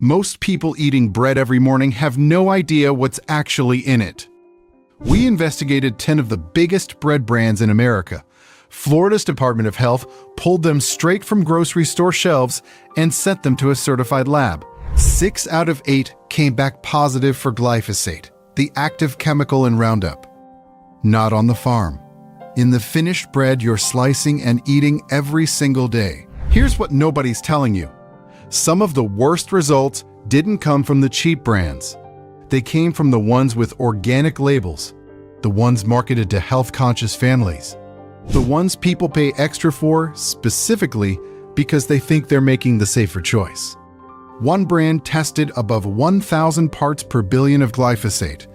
Most people eating bread every morning have no idea what's actually in it. We investigated 10 of the biggest bread brands in America. Florida's Department of Health pulled them straight from grocery store shelves and sent them to a certified lab. 6 out of 8 came back positive for glyphosate, the active chemical in Roundup. Not on the farm. In the finished bread you're slicing and eating every single day. Here's what nobody's telling you. Some of the worst results didn't come from the cheap brands. They came from the ones with organic labels, the ones marketed to health-conscious families, the ones people pay extra for specifically because they think they're making the safer choice. One brand tested above 1,000 parts per billion of glyphosate,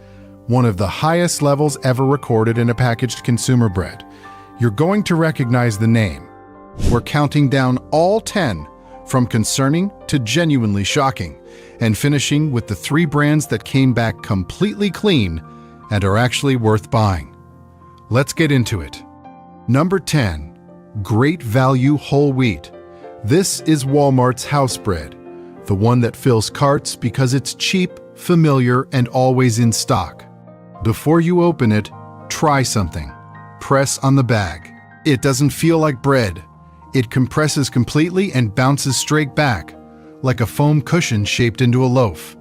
one of the highest levels ever recorded in a packaged consumer bread. You're going to recognize the name. We're counting down all 10, from concerning to genuinely shocking, and finishing with the 3 brands that came back completely clean and are actually worth buying. Let's get into it. Number 10. Great Value Whole Wheat. This is Walmart's house bread, the one that fills carts because it's cheap, familiar, and always in stock. Before you open it, try something. Press on the bag. It doesn't feel like bread. It compresses completely and bounces straight back, like a foam cushion shaped into a loaf.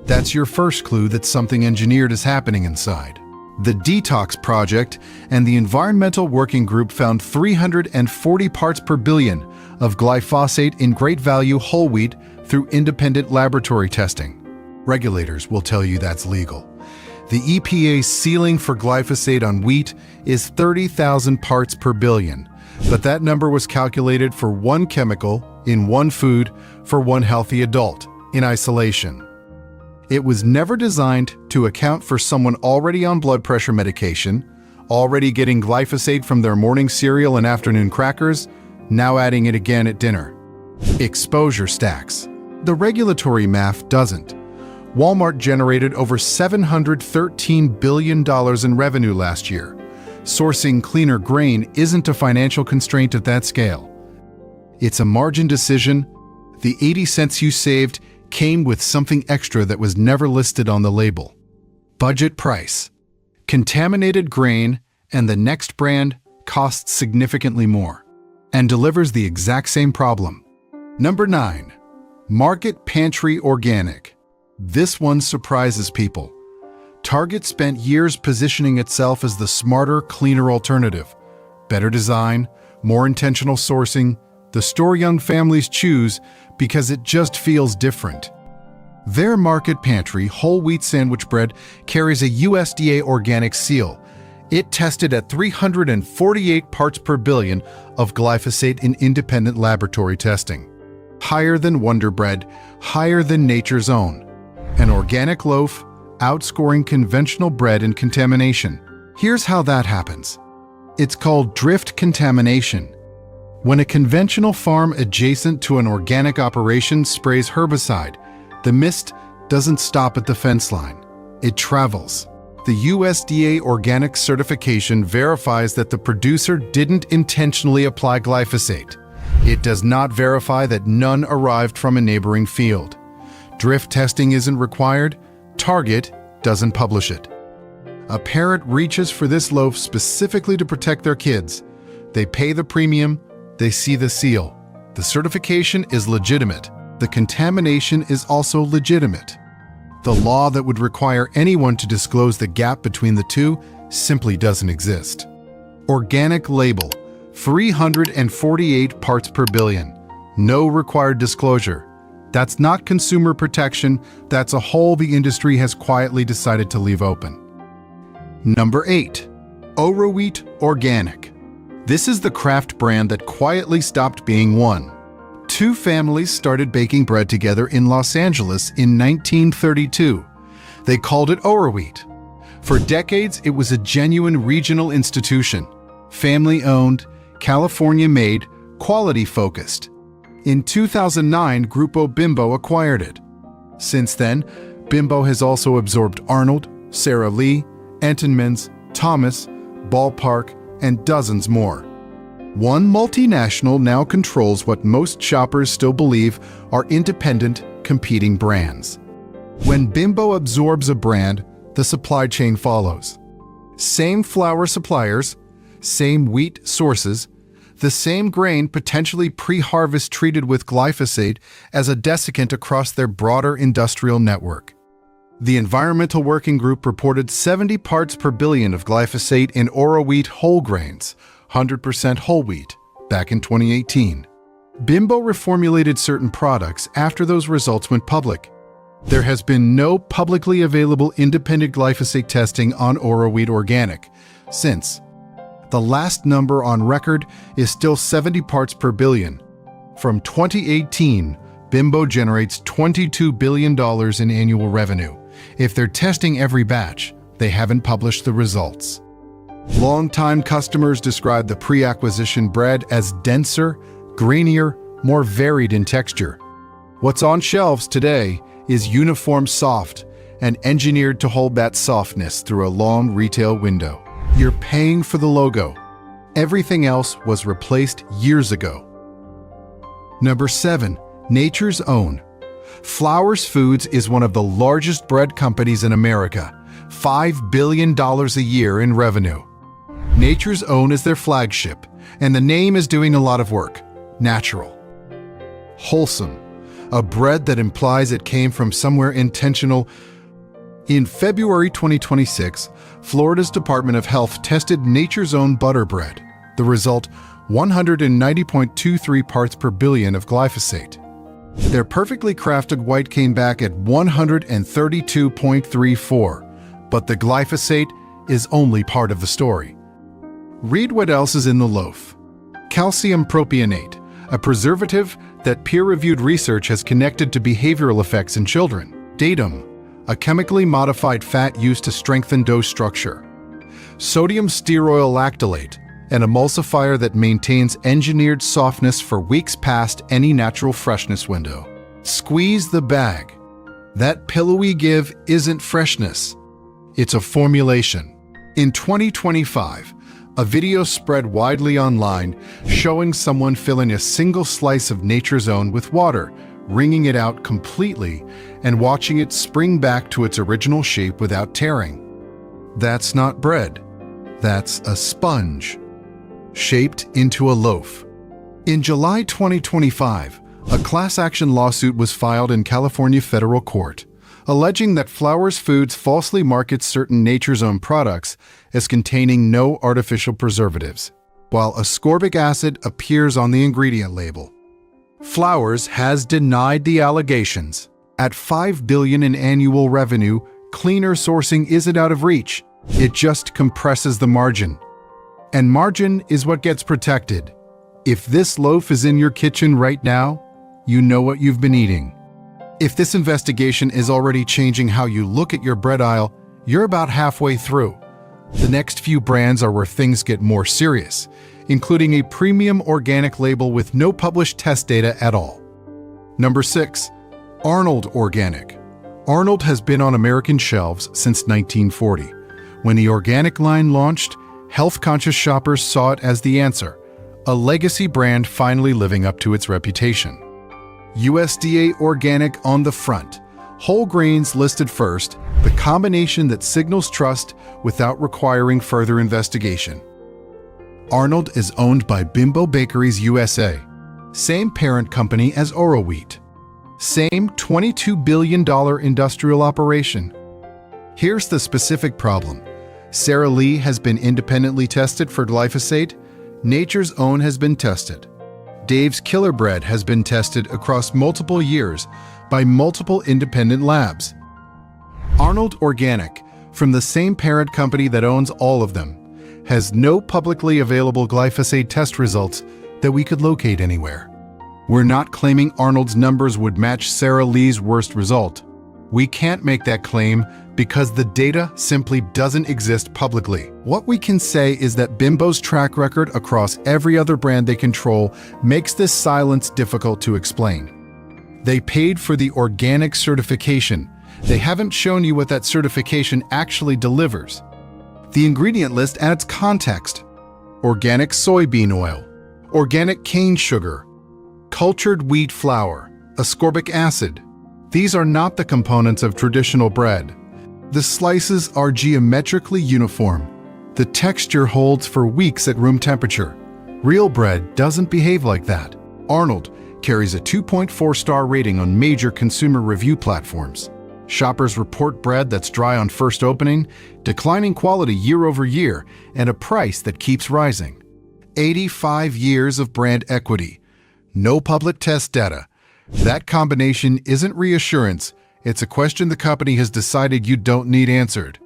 That's your first clue that something engineered is happening inside. The Detox Project and the Environmental Working Group found 340 parts per billion of glyphosate in Great Value whole wheat through independent laboratory testing. Regulators will tell you that's legal. The EPA's ceiling for glyphosate on wheat is 30,000 parts per billion. But that number was calculated for one chemical, in one food, for one healthy adult, in isolation. It was never designed to account for someone already on blood pressure medication, already getting glyphosate from their morning cereal and afternoon crackers, now adding it again at dinner. Exposure stacks. The regulatory math doesn't. Walmart generated over $713 billion in revenue last year. Sourcing cleaner grain isn't a financial constraint at that scale. It's a margin decision. The 80 cents you saved came with something extra that was never listed on the label. Budget price. Contaminated grain, and the next brand costs significantly more and delivers the exact same problem. Number 9. Market Pantry Organic. This one surprises people. Target spent years positioning itself as the smarter, cleaner alternative. Better design, more intentional sourcing, the store young families choose because it just feels different. Their Market Pantry whole wheat sandwich bread carries a USDA organic seal. It tested at 348 parts per billion of glyphosate in independent laboratory testing. Higher than Wonderbread, higher than Nature's Own. An organic loaf, outscoring conventional bread in contamination. Here's how that happens. It's called drift contamination. When a conventional farm adjacent to an organic operation sprays herbicide, the mist doesn't stop at the fence line. It travels. The USDA organic certification verifies that the producer didn't intentionally apply glyphosate. It does not verify that none arrived from a neighboring field. Drift testing isn't required. Target doesn't publish it. A parent reaches for this loaf specifically to protect their kids. They pay the premium, they see the seal. The certification is legitimate. The contamination is also legitimate. The law that would require anyone to disclose the gap between the two simply doesn't exist. Organic label, 348 parts per billion. No required disclosure. That's not consumer protection, that's a hole the industry has quietly decided to leave open. Number 8. Oroweat Organic. This is the craft brand that quietly stopped being one. 2 families started baking bread together in Los Angeles in 1932. They called it Oroweat. For decades, it was a genuine regional institution. Family-owned, California-made, quality-focused. In 2009, Grupo Bimbo acquired it. Since then, Bimbo has also absorbed Arnold, Sara Lee, Entenmann's, Thomas, Ballpark, and dozens more. One multinational now controls what most shoppers still believe are independent, competing brands. When Bimbo absorbs a brand, the supply chain follows. Same flour suppliers, same wheat sources, the same grain potentially pre-harvest treated with glyphosate as a desiccant across their broader industrial network. The Environmental Working Group reported 70 parts per billion of glyphosate in Oroweat whole grains, 100% whole wheat, back in 2018. Bimbo reformulated certain products after those results went public. There has been no publicly available independent glyphosate testing on Oroweat Organic since. The last number on record is still 70 parts per billion. From 2018, Bimbo generates $22 billion in annual revenue. If they're testing every batch, they haven't published the results. Longtime customers describe the pre-acquisition bread as denser, grainier, more varied in texture. What's on shelves today is uniform soft and engineered to hold that softness through a long retail window. You're paying for the logo. Everything else was replaced years ago. Number 7. Nature's Own. Flowers Foods is one of the largest bread companies in America, $5 billion a year in revenue. Nature's Own is their flagship, and the name is doing a lot of work. Natural. Wholesome. A bread that implies it came from somewhere intentional. In February 2026, Florida's Department of Health tested Nature's Own butter bread. The result, 190.23 parts per billion of glyphosate. Their perfectly crafted white came back at 132.34, but the glyphosate is only part of the story. Read what else is in the loaf. Calcium propionate, a preservative that peer-reviewed research has connected to behavioral effects in children. Datum, a chemically modified fat used to strengthen dough structure. Sodium stearoyl lactylate, an emulsifier that maintains engineered softness for weeks past any natural freshness window. Squeeze the bag. That pillowy give isn't freshness. It's a formulation. In 2025, a video spread widely online showing someone filling a single slice of Nature's Own with water, wringing it out completely, and watching it spring back to its original shape without tearing. That's not bread. That's a sponge, shaped into a loaf. In July 2025, a class action lawsuit was filed in California federal court, alleging that Flowers Foods falsely markets certain Nature's Own products as containing no artificial preservatives, while ascorbic acid appears on the ingredient label. Flowers has denied the allegations. At $5 billion in annual revenue, cleaner sourcing isn't out of reach. It just compresses the margin. And margin is what gets protected. If this loaf is in your kitchen right now, you know what you've been eating. If this investigation is already changing how you look at your bread aisle, you're about halfway through. The next few brands are where things get more serious, including a premium organic label with no published test data at all. Number 6. Arnold Organic. Arnold has been on American shelves since 1940. When the organic line launched, health-conscious shoppers saw it as the answer, a legacy brand finally living up to its reputation. USDA Organic on the front, whole grains listed first, the combination that signals trust without requiring further investigation. Arnold is owned by Bimbo Bakeries USA, same parent company as Oroweat, same $22 billion industrial operation. Here's the specific problem. Sara Lee has been independently tested for glyphosate. Nature's Own has been tested. Dave's Killer Bread has been tested across multiple years by multiple independent labs. Arnold Organic, from the same parent company that owns all of them, has no publicly available glyphosate test results that we could locate anywhere. We're not claiming Arnold's numbers would match Sara Lee's worst result. We can't make that claim because the data simply doesn't exist publicly. What we can say is that Bimbo's track record across every other brand they control makes this silence difficult to explain. They paid for the organic certification. They haven't shown you what that certification actually delivers. The ingredient list adds context. Organic soybean oil, organic cane sugar, cultured wheat flour, ascorbic acid, These are not the components of traditional bread. The slices are geometrically uniform. The texture holds for weeks at room temperature. Real bread doesn't behave like that. Arnold carries a 2.4-star rating on major consumer review platforms. Shoppers report bread that's dry on first opening, declining quality year over year, and a price that keeps rising. 85 years of brand equity. No public test data. That combination isn't reassurance. It's a question the company has decided you don't need answered.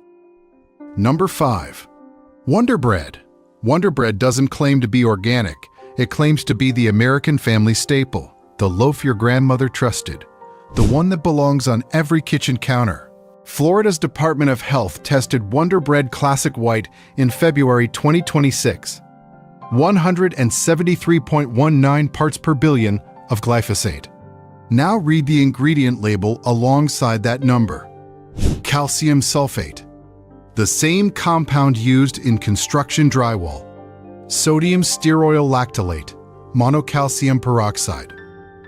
Number 5. Wonderbread. Wonderbread doesn't claim to be organic. It claims to be the American family staple, the loaf your grandmother trusted, the one that belongs on every kitchen counter. Florida's Department of Health tested Wonderbread Classic White in February 2026. 173.19 parts per billion of glyphosate. Now read the ingredient label alongside that number. Calcium sulfate, the same compound used in construction drywall. Sodium stearoyl lactylate, monocalcium peroxide.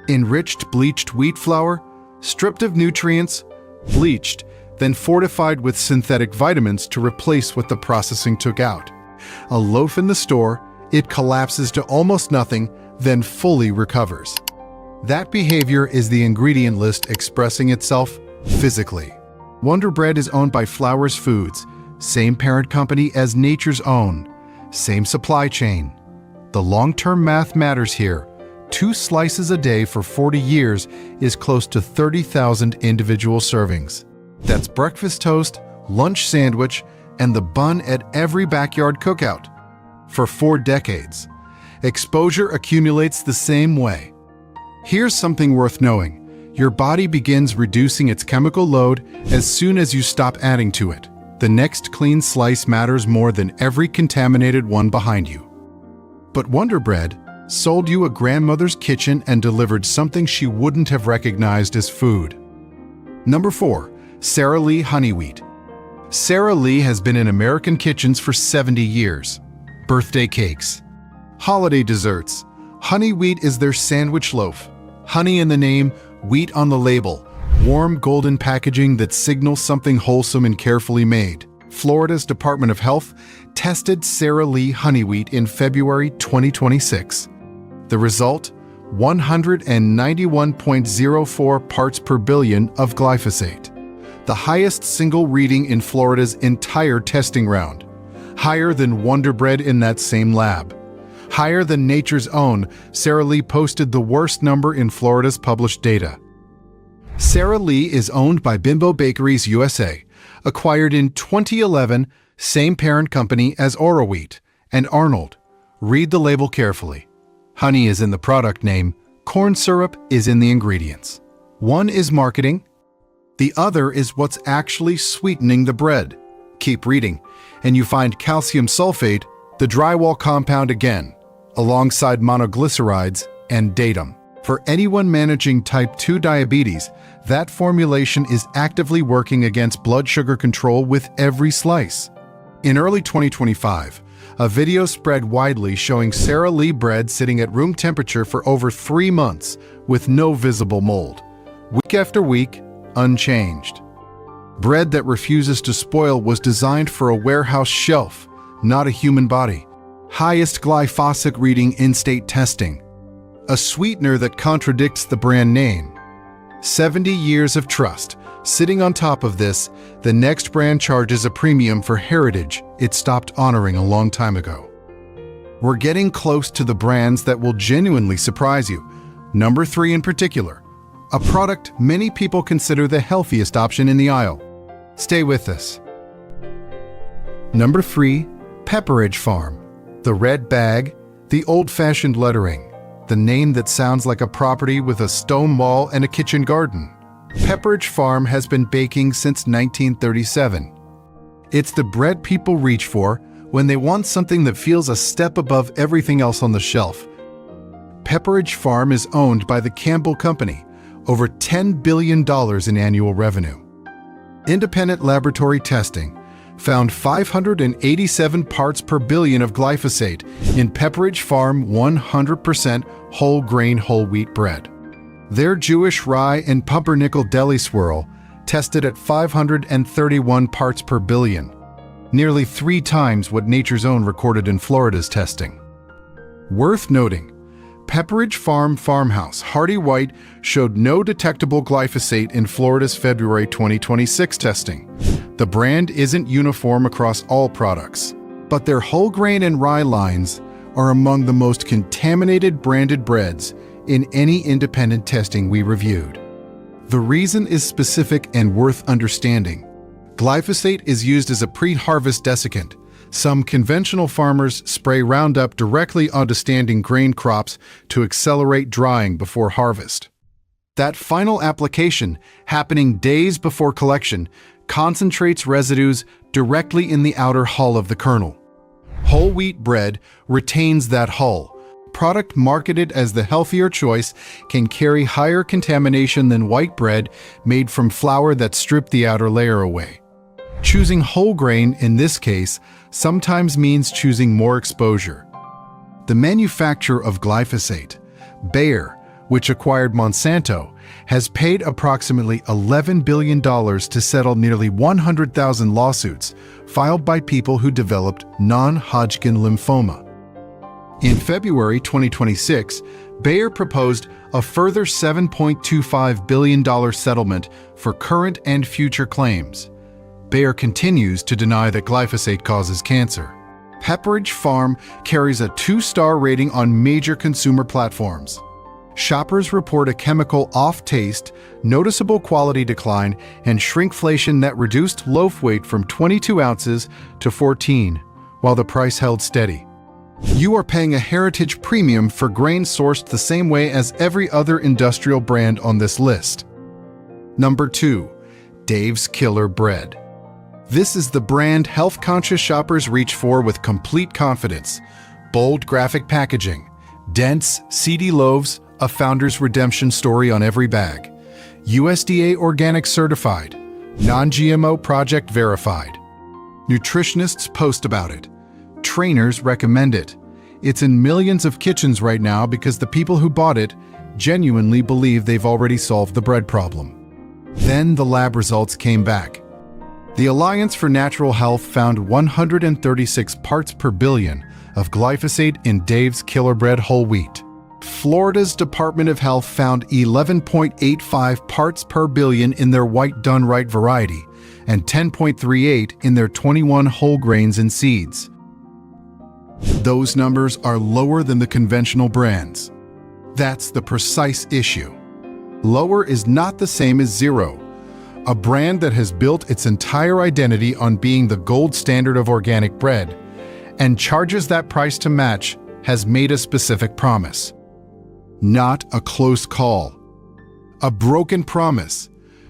Enriched bleached wheat flour, stripped of nutrients, bleached, then fortified with synthetic vitamins to replace what the processing took out. A loaf in the store, it collapses to almost nothing, then fully recovers. That behavior is the ingredient list expressing itself physically. Wonderbread is owned by Flowers Foods, same parent company as Nature's Own, same supply chain. The long-term math matters here. 2 slices a day for 40 years is close to 30,000 individual servings. That's breakfast toast, lunch sandwich, and the bun at every backyard cookout. For 4 decades. Exposure accumulates the same way. Here's something worth knowing. Your body begins reducing its chemical load as soon as you stop adding to it. The next clean slice matters more than every contaminated one behind you. But Wonderbread sold you a grandmother's kitchen and delivered something she wouldn't have recognized as food. Number 4. Sara Lee Honeywheat. Sara Lee has been in American kitchens for 70 years. Birthday cakes, holiday desserts. Honey wheat is their sandwich loaf. Honey in the name, wheat on the label. Warm golden packaging that signals something wholesome and carefully made. Florida's Department of Health tested Sara Lee Honeywheat in February 2026. The result? 191.04 parts per billion of glyphosate. The highest single reading in Florida's entire testing round. Higher than Wonderbread in that same lab. Higher than Nature's Own, Sara Lee posted the worst number in Florida's published data. Sara Lee is owned by Bimbo Bakeries USA, acquired in 2011, same parent company as Oroweat and Arnold. Read the label carefully. Honey is in the product name, corn syrup is in the ingredients. One is marketing, the other is what's actually sweetening the bread. Keep reading, and you find calcium sulfate, the drywall compound again, alongside monoglycerides and datum. For anyone managing type 2 diabetes, that formulation is actively working against blood sugar control with every slice. In early 2025, a video spread widely showing Sara Lee bread sitting at room temperature for over 3 months with no visible mold. Week after week, unchanged. Bread that refuses to spoil was designed for a warehouse shelf, not a human body. Highest glyphosate reading in-state testing. A sweetener that contradicts the brand name. 70 years of trust. Sitting on top of this, the next brand charges a premium for heritage it stopped honoring a long time ago. We're getting close to the brands that will genuinely surprise you. Number 3 in particular. A product many people consider the healthiest option in the aisle. Stay with us. Number 3. Pepperidge Farm. The red bag, the old-fashioned lettering, the name that sounds like a property with a stone wall and a kitchen garden. Pepperidge Farm has been baking since 1937. It's the bread people reach for when they want something that feels a step above everything else on the shelf. Pepperidge Farm is owned by the Campbell Company, over $10 billion in annual revenue. Independent laboratory testing found 587 parts per billion of glyphosate in Pepperidge Farm 100% whole grain whole wheat bread. Their Jewish rye and pumpernickel deli swirl tested at 531 parts per billion, nearly 3 times what Nature's Own recorded in Florida's testing. Worth noting, Pepperidge Farm farmhouse Hardy White showed no detectable glyphosate in Florida's February 2026 testing. The brand isn't uniform across all products, but their whole grain and rye lines are among the most contaminated branded breads in any independent testing we reviewed. The reason is specific and worth understanding. Glyphosate is used as a pre-harvest desiccant. Some conventional farmers spray Roundup directly onto standing grain crops to accelerate drying before harvest. That final application, happening days before collection, concentrates residues directly in the outer hull of the kernel. Whole wheat bread retains that hull. Product marketed as the healthier choice can carry higher contamination than white bread made from flour that stripped the outer layer away. Choosing whole grain, in this case, sometimes means choosing more exposure. The manufacturer of glyphosate, Bayer, which acquired Monsanto, has paid approximately $11 billion to settle nearly 100,000 lawsuits filed by people who developed non-Hodgkin lymphoma. In February 2026, Bayer proposed a further $7.25 billion settlement for current and future claims. Bayer continues to deny that glyphosate causes cancer. Pepperidge Farm carries a 2-star rating on major consumer platforms. Shoppers report a chemical off-taste, noticeable quality decline, and shrinkflation that reduced loaf weight from 22 ounces to 14, while the price held steady. You are paying a heritage premium for grain sourced the same way as every other industrial brand on this list. Number 2. Dave's Killer Bread. This is the brand health-conscious shoppers reach for with complete confidence. Bold graphic packaging, dense, seedy loaves, a founder's redemption story on every bag. USDA Organic certified, non-GMO project verified. Nutritionists post about it. Trainers recommend it. It's in millions of kitchens right now because the people who bought it genuinely believe they've already solved the bread problem. Then the lab results came back. The Alliance for Natural Health found 136 parts per billion of glyphosate in Dave's Killer Bread whole wheat. Florida's Department of Health found 11.85 parts per billion in their white done right variety and 10.38 in their 21 whole grains and seeds. Those numbers are lower than the conventional brands. That's the precise issue. Lower is not the same as zero. A brand that has built its entire identity on being the gold standard of organic bread and charges that price to match has made a specific promise. Not a close call. A broken promise.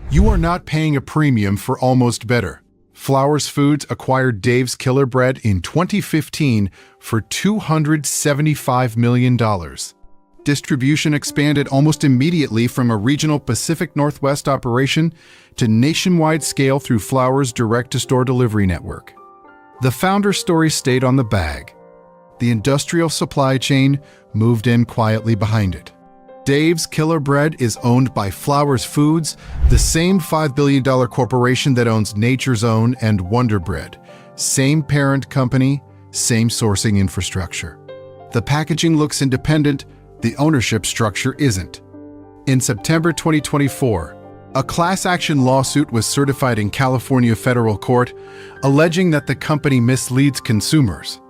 You are not paying a premium for almost better. Flowers Foods acquired Dave's Killer Bread in 2015 for $275 million. Distribution expanded almost immediately from a regional Pacific Northwest operation to nationwide scale through Flowers' direct-to-store delivery network. The founder story stayed on the bag. The industrial supply chain moved in quietly behind it. Dave's Killer Bread is owned by Flowers Foods, the same $5 billion corporation that owns Nature's Own and Wonderbread. Same parent company, same sourcing infrastructure. The packaging looks independent, the ownership structure isn't. In September 2024, a class action lawsuit was certified in California federal court, alleging that the company misleads consumers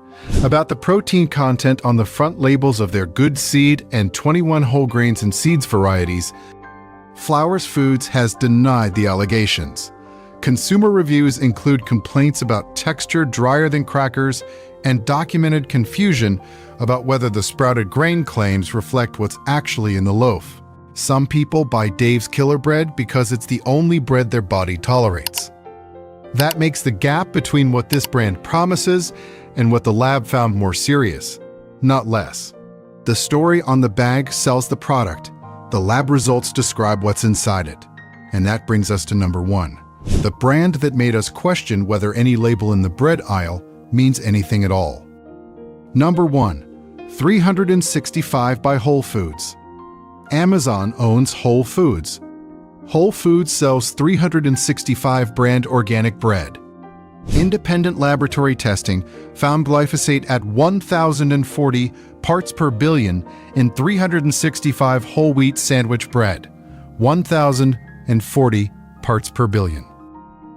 about the protein content on the front labels of their Good Seed and 21 whole grains and seeds varieties. Flowers Foods has denied the allegations. Consumer reviews include complaints about texture drier than crackers and documented confusion about whether the sprouted grain claims reflect what's actually in the loaf. Some people buy Dave's Killer Bread because it's the only bread their body tolerates. That makes the gap between what this brand promises and what the lab found more serious, not less. The story on the bag sells the product. The lab results describe what's inside it. And that brings us to number 1, the brand that made us question whether any label in the bread aisle means anything at all. Number 1, 365 by Whole Foods. Amazon owns Whole Foods. Whole Foods sells 365 brand organic bread. Independent laboratory testing found glyphosate at 1,040 parts per billion in 365 whole wheat sandwich bread. 1,040 parts per billion.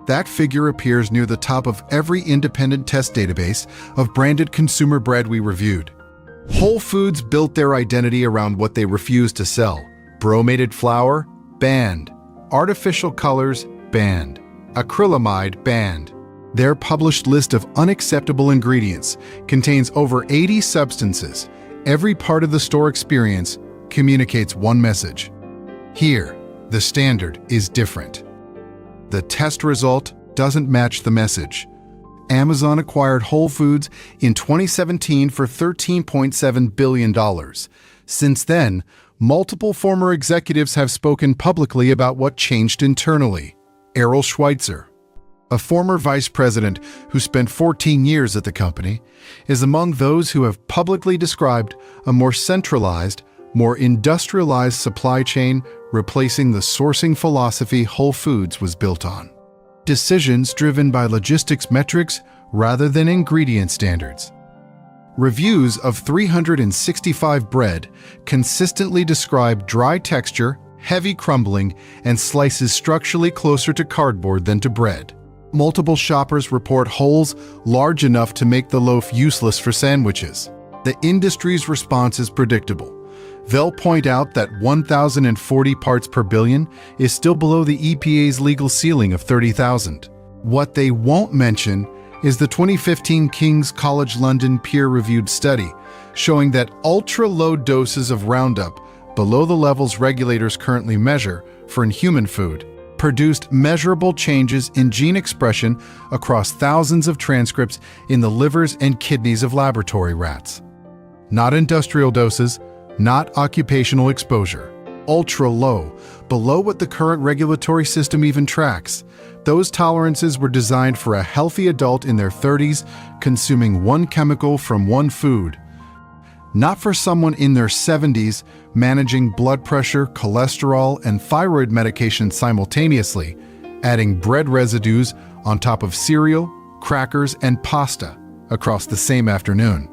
That figure appears near the top of every independent test database of branded consumer bread we reviewed. Whole Foods built their identity around what they refused to sell. Bromated flour? Banned. Artificial colors? Banned. Acrylamide? Banned. Their published list of unacceptable ingredients contains over 80 substances. Every part of the store experience communicates one message. Here, the standard is different. The test result doesn't match the message. Amazon acquired Whole Foods in 2017 for $13.7 billion. Since then, multiple former executives have spoken publicly about what changed internally. Errol Schweitzer, a former vice president who spent 14 years at the company, is among those who have publicly described a more centralized, more industrialized supply chain replacing the sourcing philosophy Whole Foods was built on. Decisions driven by logistics metrics rather than ingredient standards. Reviews of 365 bread consistently describe dry texture, heavy crumbling, and slices structurally closer to cardboard than to bread. Multiple shoppers report holes large enough to make the loaf useless for sandwiches. The industry's response is predictable. They'll point out that 1,040 parts per billion is still below the EPA's legal ceiling of 30,000. What they won't mention is the 2015 King's College London peer-reviewed study showing that ultra-low doses of Roundup, below the levels regulators currently measure for human food, produced measurable changes in gene expression across thousands of transcripts in the livers and kidneys of laboratory rats. Not industrial doses, not occupational exposure. Ultra low, below what the current regulatory system even tracks. Those tolerances were designed for a healthy adult in their 30s consuming one chemical from one food. Not for someone in their 70s managing blood pressure, cholesterol, and thyroid medication simultaneously, adding bread residues on top of cereal, crackers, and pasta across the same afternoon.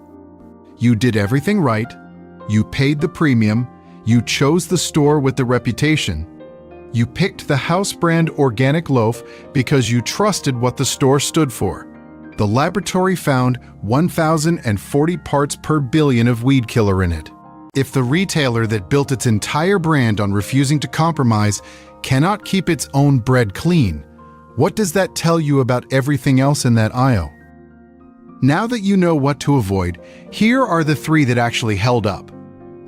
You did everything right. You paid the premium, you chose the store with the reputation, you picked the house brand organic loaf because you trusted what the store stood for. The laboratory found 1,040 parts per billion of weed killer in it. If the retailer that built its entire brand on refusing to compromise cannot keep its own bread clean, what does that tell you about everything else in that aisle? Now that you know what to avoid, here are the 3 that actually held up.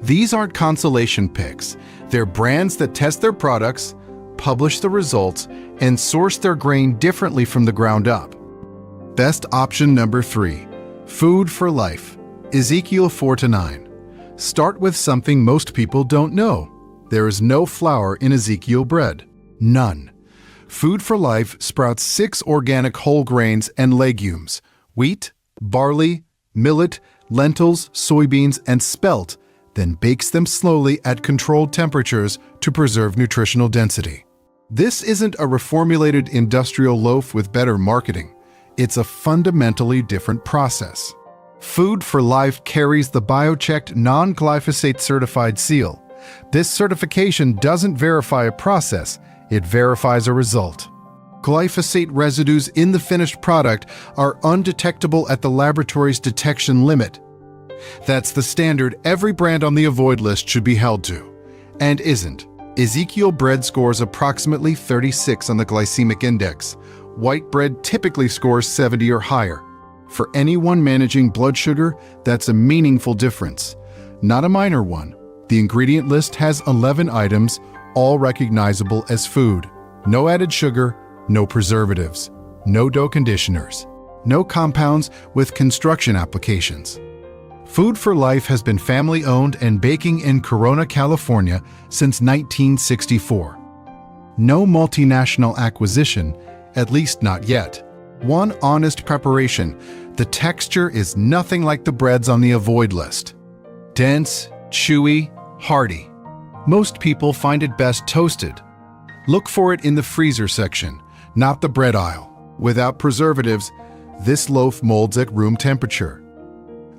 These aren't consolation picks. They're brands that test their products, publish the results, and source their grain differently from the ground up. Best option number 3, Food for Life, Ezekiel 4-9. Start with something most people don't know. There is no flour in Ezekiel bread. None. Food for Life sprouts 6 organic whole grains and legumes: wheat, barley, millet, lentils, soybeans, and spelt, then bakes them slowly at controlled temperatures to preserve nutritional density. This isn't a reformulated industrial loaf with better marketing. It's a fundamentally different process. Food for Life carries the biochecked non-glyphosate certified seal. This certification doesn't verify a process, it verifies a result. Glyphosate residues in the finished product are undetectable at the laboratory's detection limit. That's the standard every brand on the avoid list should be held to, and isn't. Ezekiel bread scores approximately 36 on the glycemic index. White bread typically scores 70 or higher. For anyone managing blood sugar, that's a meaningful difference. Not a minor one. The ingredient list has 11 items, all recognizable as food. No added sugar, no preservatives, no dough conditioners, no compounds with construction applications. Food for Life has been family-owned and baking in Corona, California since 1964. No multinational acquisition, at least not yet. One honest preparation. The texture is nothing like the breads on the avoid list. Dense, chewy, hearty. Most people find it best toasted. Look for it in the freezer section, not the bread aisle. Without preservatives, this loaf molds at room temperature.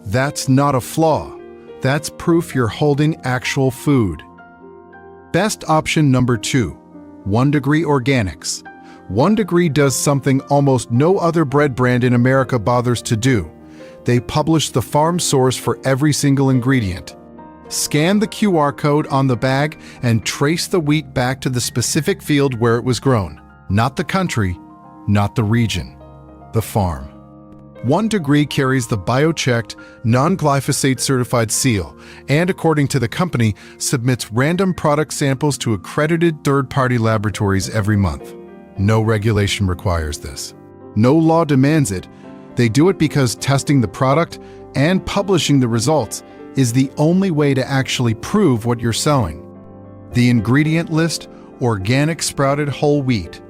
That's not a flaw. That's proof you're holding actual food. Best option number 2, 1 Degree Organics. 1 Degree does something almost no other bread brand in America bothers to do. They publish the farm source for every single ingredient. Scan the QR code on the bag and trace the wheat back to the specific field where it was grown. Not the country, not the region, the farm. 1 Degree carries the biochecked, non-glyphosate certified seal and, according to the company, submits random product samples to accredited third-party laboratories every month. No regulation requires this. No law demands it. They do it because testing the product and publishing the results is the only way to actually prove what you're selling. The ingredient list: organic sprouted whole wheat,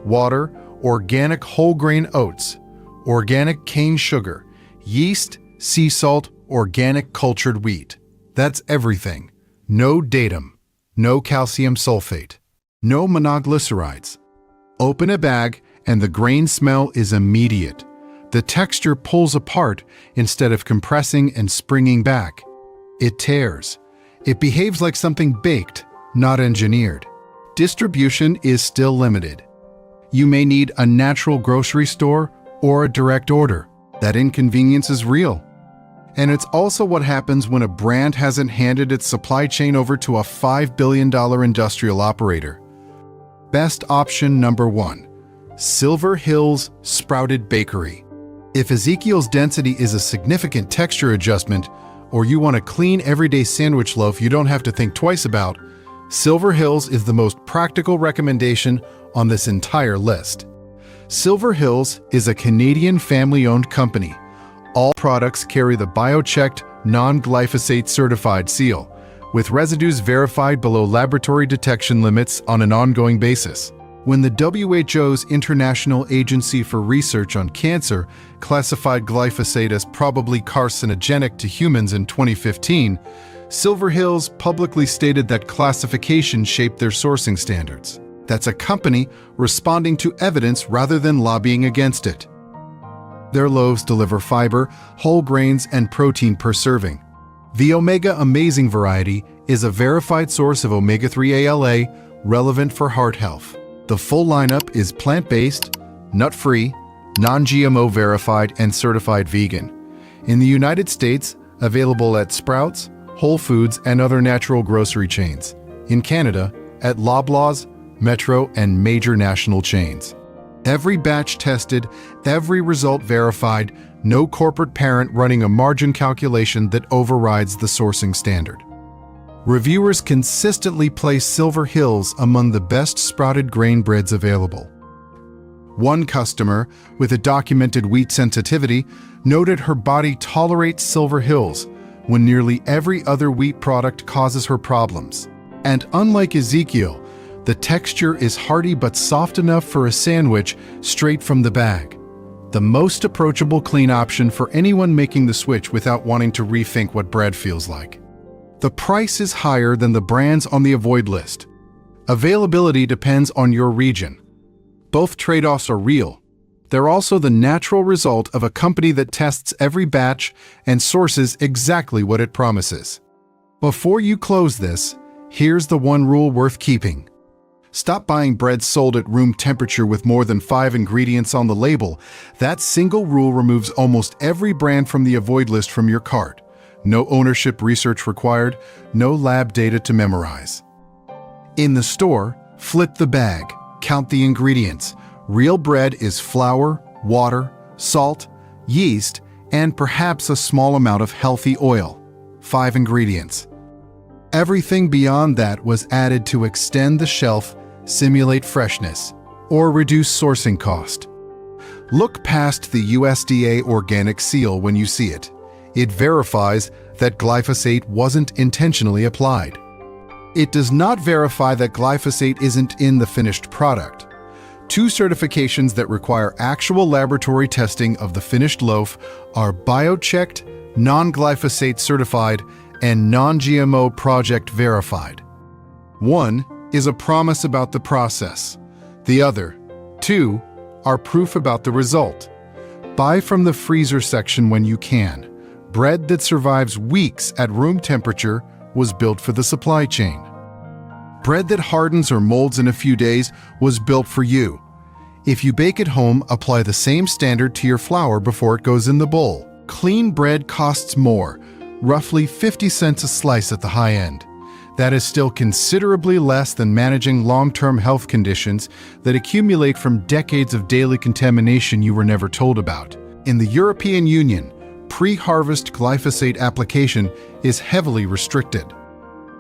water, organic whole grain oats, organic cane sugar, yeast, sea salt, organic cultured wheat. That's everything. No datum, no calcium sulfate, no monoglycerides. Open a bag and the grain smell is immediate. The texture pulls apart instead of compressing and springing back. It tears. It behaves like something baked, not engineered. Distribution is still limited. You may need a natural grocery store or a direct order. That inconvenience is real. And it's also what happens when a brand hasn't handed its supply chain over to a $5 billion industrial operator. Best option number 1, Silver Hills Sprouted Bakery. If Ezekiel's density is a significant texture adjustment, or you want a clean everyday sandwich loaf you don't have to think twice about, Silver Hills is the most practical recommendation on this entire list. Silver Hills is a Canadian family-owned company. All products carry the biochecked, non-glyphosate certified seal, with residues verified below laboratory detection limits on an ongoing basis. When the WHO's International Agency for Research on Cancer classified glyphosate as probably carcinogenic to humans in 2015, Silver Hills publicly stated that classification shaped their sourcing standards. That's a company responding to evidence rather than lobbying against it. Their loaves deliver fiber, whole grains, and protein per serving. The Omega Amazing variety is a verified source of omega-3 ALA relevant for heart health. The full lineup is plant-based, nut-free, non-GMO verified, and certified vegan. In the United States, available at Sprouts, Whole Foods, and other natural grocery chains. In Canada, at Loblaws, Metro, and major national chains. Every batch tested, every result verified, no corporate parent running a margin calculation that overrides the sourcing standard. Reviewers consistently place Silver Hills among the best sprouted grain breads available. One customer, with a documented wheat sensitivity, noted her body tolerates Silver Hills when nearly every other wheat product causes her problems. And unlike Ezekiel, the texture is hearty but soft enough for a sandwich straight from the bag. The most approachable clean option for anyone making the switch without wanting to rethink what bread feels like. The price is higher than the brands on the avoid list. Availability depends on your region. Both trade-offs are real. They're also the natural result of a company that tests every batch and sources exactly what it promises. Before you close this, here's the one rule worth keeping. Stop buying bread sold at room temperature with more than 5 ingredients on the label. That single rule removes almost every brand from the avoid list from your cart. No ownership research required, no lab data to memorize. In the store, flip the bag, count the ingredients. Real bread is flour, water, salt, yeast, and perhaps a small amount of healthy oil. 5 ingredients. Everything beyond that was added to extend the shelf, simulate freshness, or reduce sourcing cost. Look past the USDA organic seal when you see it. It verifies that glyphosate wasn't intentionally applied. It does not verify that glyphosate isn't in the finished product. 2 certifications that require actual laboratory testing of the finished loaf are biochecked, non-glyphosate certified, and non-GMO project verified. One is a promise about the process. The other, two, are proof about the result. Buy from the freezer section when you can. Bread that survives weeks at room temperature was built for the supply chain. Bread that hardens or molds in a few days was built for you. If you bake at home, apply the same standard to your flour before it goes in the bowl. Clean bread costs more, roughly 50 cents a slice at the high end. That is still considerably less than managing long-term health conditions that accumulate from decades of daily contamination you were never told about. In the European Union, pre-harvest glyphosate application is heavily restricted.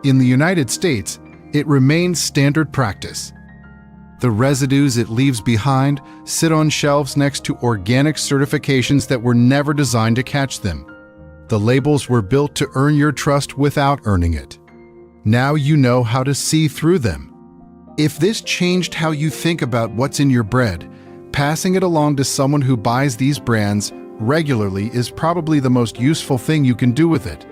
In the United States, it remains standard practice. The residues it leaves behind sit on shelves next to organic certifications that were never designed to catch them. The labels were built to earn your trust without earning it. Now you know how to see through them. If this changed how you think about what's in your bread, passing it along to someone who buys these brands regularly is probably the most useful thing you can do with it.